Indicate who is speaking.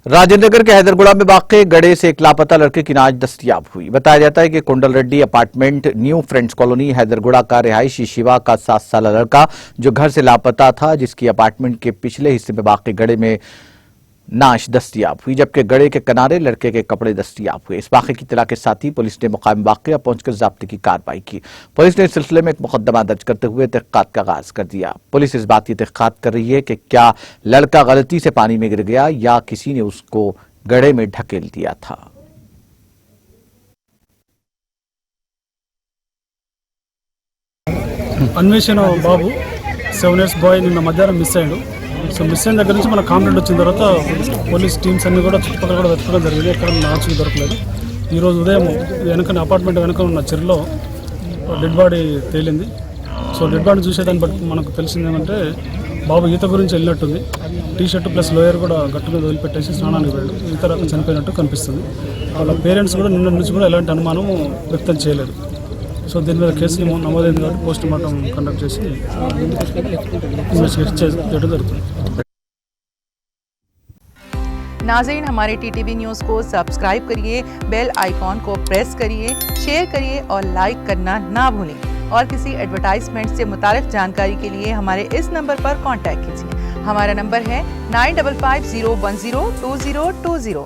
Speaker 1: राजेंद्र नगर के हैदरगुड़ा में वाक़ गड़े से एक लापता लड़के की नाश दस्तयाब हुई। बताया जाता है कि Kundal Reddy apartment new friends colony Hyderguda का रिहायशी शिवा का 7 साल लड़का जो घर से लापता था, जिसकी अपार्टमेंट के पिछले हिस्से में वाक़ गड़े में नाश दस्तयाब हुई, जबकि गड़े के किनारे लड़के के कपड़े दस्तयाब हुए। इस वाक़े की इत्तला के साथ ही पुलिस ने मुकाम वाक़या पहुंचकर ज़ाब्ते की कार्रवाई की। पुलिस ने इस सिलसिले में एक मुकदमा दर्ज करते हुए तहक़ीक़ात का आगाज कर दिया। पुलिस इस बात की तहक़ीक़ात कर रही है कि क्या लड़का गलती से पानी में गिर गया या किसी ने उसको गड़े में ढकेल दिया था।
Speaker 2: అన్వేషణ బాబు 7 ఇయర్స్ బాయ్ నిన్న మధ్యాహ్నం మిస్ అయ్యాడు. సో మిస్ అయిన దగ్గర నుంచి మన కంప్లైంట్ వచ్చిన తర్వాత పోలీస్ టీమ్స్ అన్ని కూడా చుట్టుపక్కల కూడా వెతకడం జరిగింది. ఎక్కడ నాచుకు దొరకలేదు. ఈరోజు ఉదయం వెనక అపార్ట్మెంట్ వెనక ఉన్న చెరువులో డెడ్ బాడీ తేలింది. సో డెడ్ బాడీ చూసేదాన్ని బట్టి మనకు తెలిసింది ఏమంటే బాబు ఈత గురించి వెళ్ళినట్టుంది. టీ షర్ట్ ప్లస్ లోయర్ కూడా గట్టు మీద వదిలిపెట్టేసి స్నానానికి వెళ్ళాడు. ఈత రాక చనిపోయినట్టు కనిపిస్తుంది. వాళ్ళ పేరెంట్స్ కూడా నిన్న నుంచి కూడా ఎలాంటి అనుమానం వ్యక్తం చేయలేదు. సో దీని మీద కేసులు నమోదైంది కాబట్టి పోస్ట్ మార్టం కండక్ట్ చేసి ఇన్వెస్టిగేట్ చేయడం జరుగుతుంది.
Speaker 3: नाज़रीन, हमारे टीटीवी न्यूज़ को सब्सक्राइब करिए, बेल आइकॉन को प्रेस करिए, शेयर करिए और लाइक करना ना भूलें। और किसी एडवर्टाइजमेंट से मुताल्लिक़ जानकारी के लिए हमारे इस नंबर पर कांटेक्ट कीजिए। हमारा नंबर है 9550102020।